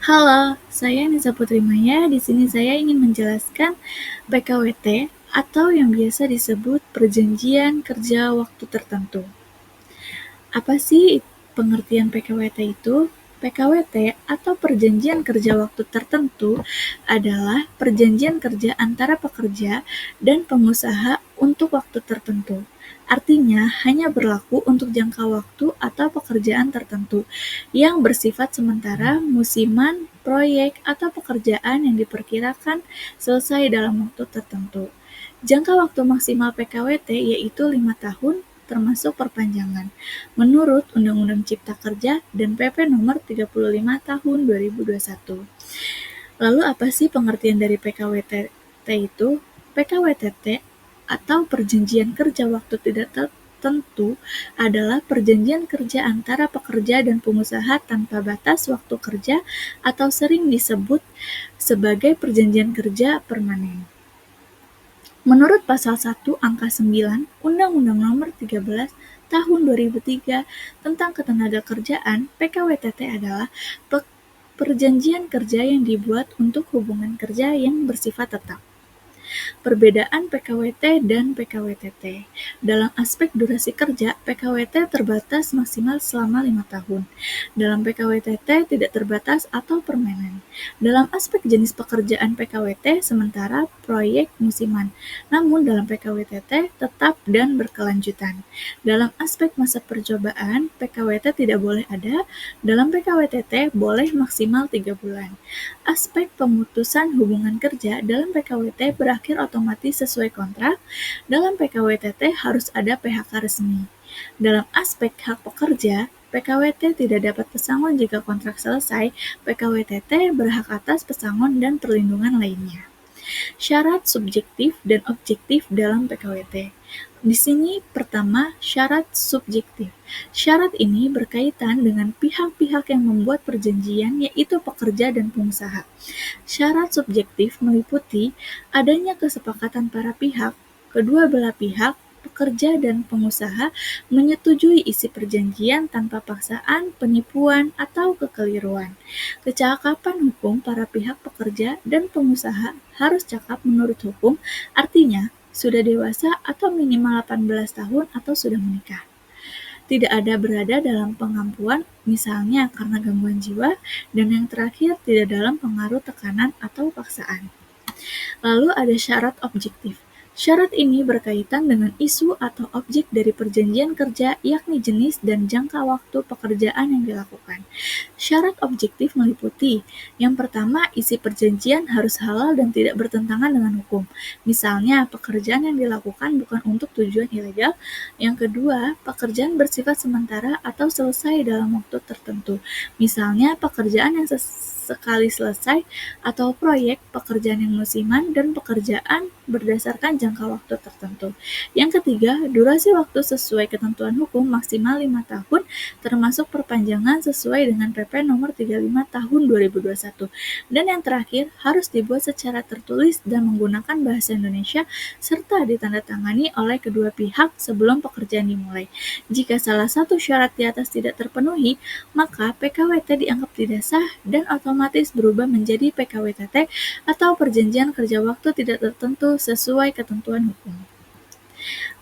Halo, saya Nisa Putri Maya. Di sini saya ingin menjelaskan PKWT atau yang biasa disebut Perjanjian Kerja Waktu Tertentu. Apa sih pengertian PKWT itu? PKWT atau Perjanjian Kerja Waktu Tertentu adalah perjanjian kerja antara pekerja dan pengusaha untuk waktu tertentu. Artinya, hanya berlaku untuk jangka waktu atau pekerjaan tertentu yang bersifat sementara, musiman, proyek, atau pekerjaan yang diperkirakan selesai dalam waktu tertentu. Jangka waktu maksimal PKWT yaitu 5 tahun, termasuk perpanjangan, menurut Undang-Undang Cipta Kerja dan PP Nomor 35 Tahun 2021. Lalu apa sih pengertian dari PKWT itu? PKWTT atau Perjanjian Kerja Waktu Tidak Tertentu adalah perjanjian kerja antara pekerja dan pengusaha tanpa batas waktu kerja atau sering disebut sebagai perjanjian kerja permanen. Menurut Pasal 1 Angka 9 Undang-Undang Nomor 13 Tahun 2003 tentang Ketenagakerjaan, PKWTT adalah perjanjian kerja yang dibuat untuk hubungan kerja yang bersifat tetap. Perbedaan PKWT dan PKWTT. Dalam aspek durasi kerja, PKWT terbatas maksimal selama 5 tahun. Dalam PKWTT tidak terbatas atau permanen. Dalam aspek jenis pekerjaan PKWT sementara proyek musiman, namun dalam PKWTT tetap dan berkelanjutan. Dalam aspek masa percobaan, PKWT tidak boleh ada, dalam PKWTT boleh maksimal 3 bulan. Aspek pemutusan hubungan kerja dalam PKWT berakhir otomatis sesuai kontrak, dalam PKWTT harus ada PHK resmi. Dalam aspek hak pekerja, PKWT tidak dapat pesangon jika kontrak selesai, PKWTT berhak atas pesangon dan perlindungan lainnya. Syarat subjektif dan objektif dalam PKWT. Di sini pertama, syarat subjektif. Syarat ini berkaitan dengan pihak-pihak yang membuat perjanjian, yaitu pekerja dan pengusaha. Syarat subjektif meliputi adanya kesepakatan para pihak, kedua belah pihak, pekerja dan pengusaha menyetujui isi perjanjian tanpa paksaan, penipuan, atau kekeliruan. Kecakapan hukum para pihak pekerja dan pengusaha harus cakap menurut hukum, artinya sudah dewasa atau minimal 18 tahun atau sudah menikah. Tidak ada berada dalam pengampuan, misalnya karena gangguan jiwa, dan yang terakhir tidak dalam pengaruh tekanan atau paksaan. Lalu ada syarat objektif. Syarat ini berkaitan dengan isu atau objek dari perjanjian kerja, yakni jenis dan jangka waktu pekerjaan yang dilakukan. Syarat objektif meliputi, yang pertama, isi perjanjian harus halal dan tidak bertentangan dengan hukum. Misalnya, pekerjaan yang dilakukan bukan untuk tujuan ilegal. Yang kedua, pekerjaan bersifat sementara atau selesai dalam waktu tertentu. Misalnya, pekerjaan yang sekali selesai, atau proyek, pekerjaan yang musiman, dan pekerjaan berdasarkan jangka waktu tertentu. Yang ketiga, durasi waktu sesuai ketentuan hukum maksimal 5 tahun, termasuk perpanjangan sesuai dengan PP Nomor 35 Tahun 2021. Dan yang terakhir, harus dibuat secara tertulis dan menggunakan bahasa Indonesia, serta ditandatangani oleh kedua pihak sebelum pekerjaan dimulai. Jika salah satu syarat di atas tidak terpenuhi, maka PKWT dianggap tidak sah dan otomatis berubah menjadi PKWTT atau Perjanjian Kerja Waktu Tidak Tertentu sesuai ketentuan hukum.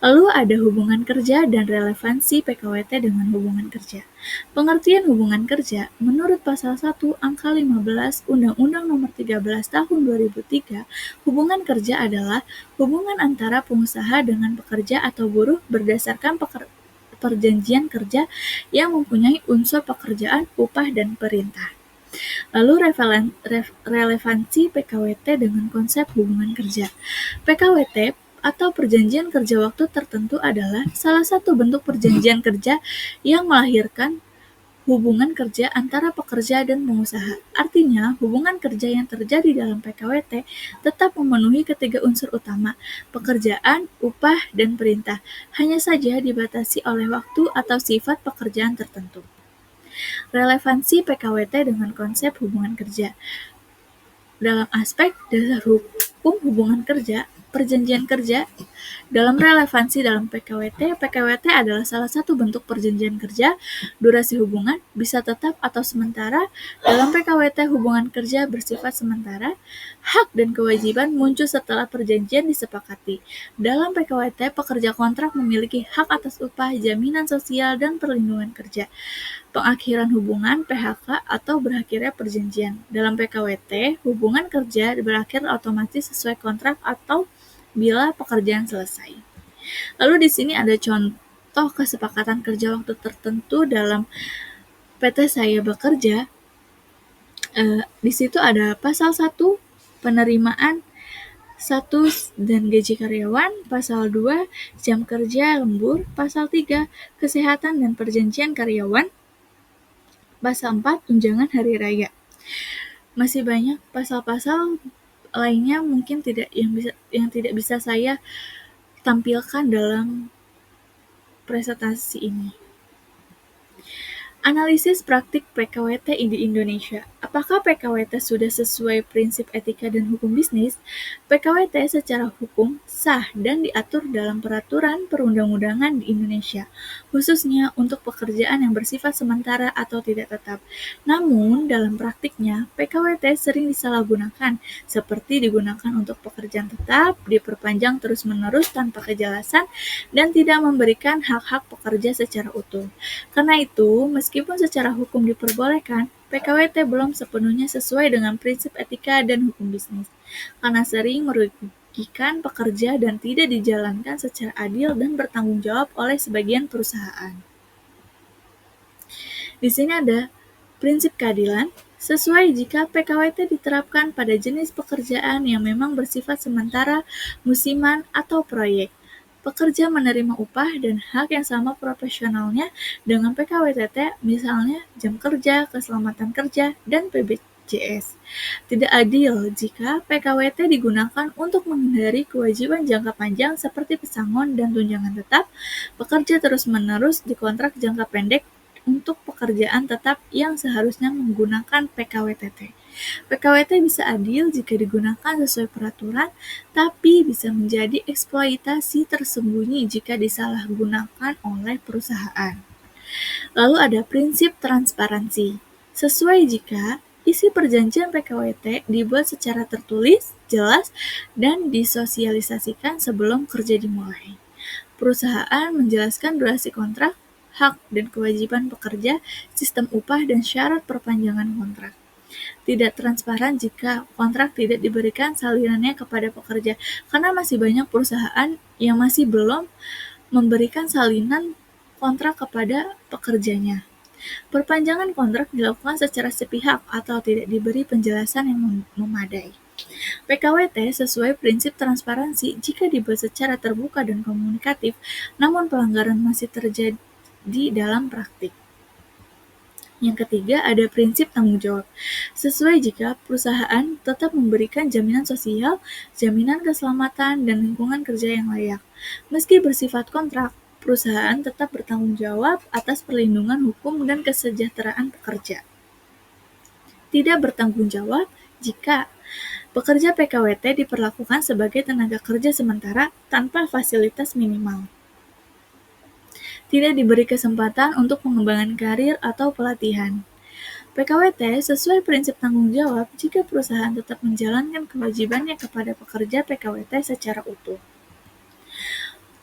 Lalu ada hubungan kerja dan relevansi PKWT dengan hubungan kerja. Pengertian hubungan kerja menurut Pasal 1 Angka 15 Undang-Undang Nomor 13 Tahun 2003, hubungan kerja adalah hubungan antara pengusaha dengan pekerja atau buruh berdasarkan perjanjian kerja yang mempunyai unsur pekerjaan, upah, dan perintah. Lalu relevansi PKWT dengan konsep hubungan kerja. PKWT atau Perjanjian Kerja Waktu Tertentu adalah salah satu bentuk perjanjian kerja yang melahirkan hubungan kerja antara pekerja dan pengusaha. Artinya, hubungan kerja yang terjadi dalam PKWT tetap memenuhi ketiga unsur utama, pekerjaan, upah, dan perintah, hanya saja dibatasi oleh waktu atau sifat pekerjaan tertentu. Relevansi PKWT dengan konsep hubungan kerja. Dalam aspek dasar hukum hubungan kerja, Perjanjian kerja dalam relevansi dalam PKWT, PKWT adalah salah satu bentuk perjanjian kerja. Durasi hubungan bisa tetap atau sementara. Dalam PKWT, hubungan kerja bersifat sementara. Hak dan kewajiban muncul setelah perjanjian disepakati. Dalam PKWT, pekerja kontrak memiliki hak atas upah, jaminan sosial, dan perlindungan kerja. Pengakhiran hubungan (PHK) atau berakhirnya perjanjian. Dalam PKWT, hubungan kerja berakhir otomatis sesuai kontrak atau bila pekerjaan selesai. Lalu di sini ada contoh kesepakatan kerja waktu tertentu dalam PT Saya Bekerja. Di situ ada pasal 1, penerimaan status dan gaji karyawan, pasal 2, jam kerja lembur, pasal 3, kesehatan dan perjanjian karyawan, pasal 4, tunjangan hari raya. Masih banyak pasal-pasal lainnya mungkin yang tidak bisa saya tampilkan dalam presentasi ini. Analisis praktik PKWT di Indonesia. Apakah PKWT sudah sesuai prinsip etika dan hukum bisnis? PKWT secara hukum sah dan diatur dalam peraturan perundang-undangan di Indonesia, khususnya untuk pekerjaan yang bersifat sementara atau tidak tetap. Namun, dalam praktiknya, PKWT sering disalahgunakan, seperti digunakan untuk pekerjaan tetap, diperpanjang terus-menerus tanpa kejelasan, dan tidak memberikan hak-hak pekerja secara utuh. Karena itu, meskipun secara hukum diperbolehkan, PKWT belum sepenuhnya sesuai dengan prinsip etika dan hukum bisnis, karena sering merugikan pekerja dan tidak dijalankan secara adil dan bertanggung jawab oleh sebagian perusahaan. Di sini ada prinsip keadilan, sesuai jika PKWT diterapkan pada jenis pekerjaan yang memang bersifat sementara, musiman, atau proyek. Pekerja menerima upah dan hak yang sama proporsionalnya dengan PKWTT, misalnya jam kerja, keselamatan kerja, dan BPJS. Tidak adil jika PKWT digunakan untuk menghindari kewajiban jangka panjang seperti pesangon dan tunjangan tetap. Pekerja terus-menerus dikontrak jangka pendek untuk pekerjaan tetap yang seharusnya menggunakan PKWTT. PKWT bisa adil jika digunakan sesuai peraturan, tapi bisa menjadi eksploitasi tersembunyi jika disalahgunakan oleh perusahaan. Lalu ada prinsip transparansi. Sesuai jika isi perjanjian PKWT dibuat secara tertulis, jelas, dan disosialisasikan sebelum kerja dimulai. Perusahaan menjelaskan durasi kontrak, hak dan kewajiban pekerja, sistem upah, dan syarat perpanjangan kontrak. Tidak transparan jika kontrak tidak diberikan salinannya kepada pekerja, karena masih banyak perusahaan yang masih belum memberikan salinan kontrak kepada pekerjanya. Perpanjangan kontrak dilakukan secara sepihak atau tidak diberi penjelasan yang memadai. PKWT sesuai prinsip transparansi jika dibuat secara terbuka dan komunikatif, namun pelanggaran masih terjadi dalam praktik. Yang ketiga, ada prinsip tanggung jawab. Sesuai jika perusahaan tetap memberikan jaminan sosial, jaminan keselamatan, dan lingkungan kerja yang layak. Meski bersifat kontrak, perusahaan tetap bertanggung jawab atas perlindungan hukum dan kesejahteraan pekerja. Tidak bertanggung jawab jika pekerja PKWT diperlakukan sebagai tenaga kerja sementara tanpa fasilitas minimal. Tidak diberi kesempatan untuk pengembangan karir atau pelatihan. PKWT sesuai prinsip tanggung jawab jika perusahaan tetap menjalankan kewajibannya kepada pekerja PKWT secara utuh.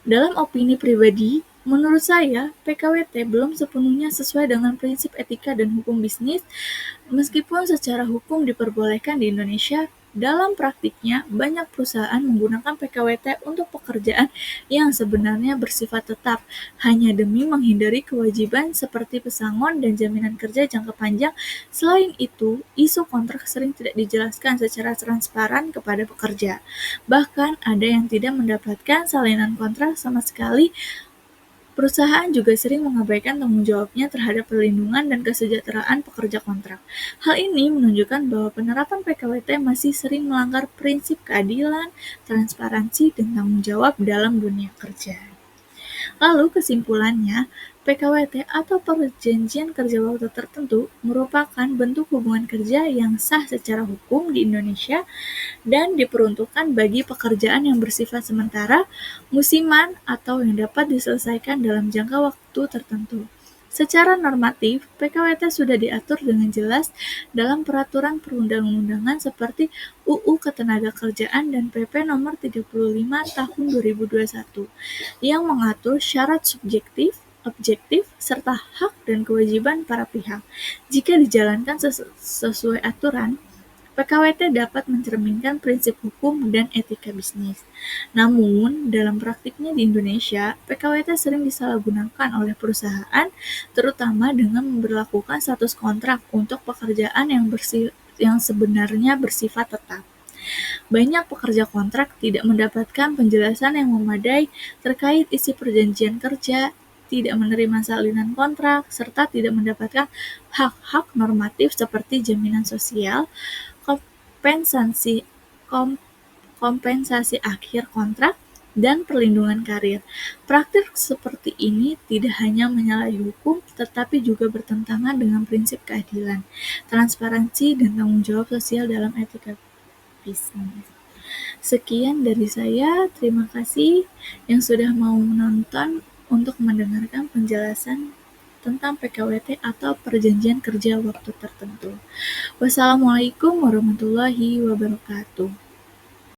Dalam opini pribadi, menurut saya, PKWT belum sepenuhnya sesuai dengan prinsip etika dan hukum bisnis, meskipun secara hukum diperbolehkan di Indonesia. Dalam praktiknya, banyak perusahaan menggunakan PKWT untuk pekerjaan yang sebenarnya bersifat tetap, hanya demi menghindari kewajiban seperti pesangon dan jaminan kerja jangka panjang. Selain itu, isu kontrak sering tidak dijelaskan secara transparan kepada pekerja. Bahkan ada yang tidak mendapatkan salinan kontrak sama sekali. Perusahaan juga sering mengabaikan tanggung jawabnya terhadap perlindungan dan kesejahteraan pekerja kontrak. Hal ini menunjukkan bahwa penerapan PKWT masih sering melanggar prinsip keadilan, transparansi, dan tanggung jawab dalam dunia kerja. Lalu kesimpulannya, PKWT atau perjanjian kerja waktu tertentu merupakan bentuk hubungan kerja yang sah secara hukum di Indonesia dan diperuntukkan bagi pekerjaan yang bersifat sementara, musiman, atau yang dapat diselesaikan dalam jangka waktu tertentu. Secara normatif, PKWT sudah diatur dengan jelas dalam peraturan perundang-undangan seperti UU Ketenagakerjaan dan PP Nomor 35 Tahun 2021 yang mengatur syarat subjektif, objektif, serta hak dan kewajiban para pihak. Jika dijalankan sesuai aturan, PKWT dapat mencerminkan prinsip hukum dan etika bisnis. Namun, dalam praktiknya di Indonesia, PKWT sering disalahgunakan oleh perusahaan, terutama dengan memberlakukan status kontrak untuk pekerjaan yang sebenarnya bersifat tetap. Banyak pekerja kontrak tidak mendapatkan penjelasan yang memadai terkait isi perjanjian kerja, tidak menerima salinan kontrak, serta tidak mendapatkan hak-hak normatif seperti jaminan sosial, kompensasi kompensasi akhir kontrak, dan perlindungan karir. Praktik seperti ini tidak hanya menyalahi hukum, tetapi juga bertentangan dengan prinsip keadilan, transparansi, dan tanggung jawab sosial dalam etika bisnis. Sekian dari saya, terima kasih yang sudah mau menonton untuk mendengarkan penjelasan tentang PKWT atau Perjanjian Kerja Waktu Tertentu. Wassalamualaikum warahmatullahi wabarakatuh.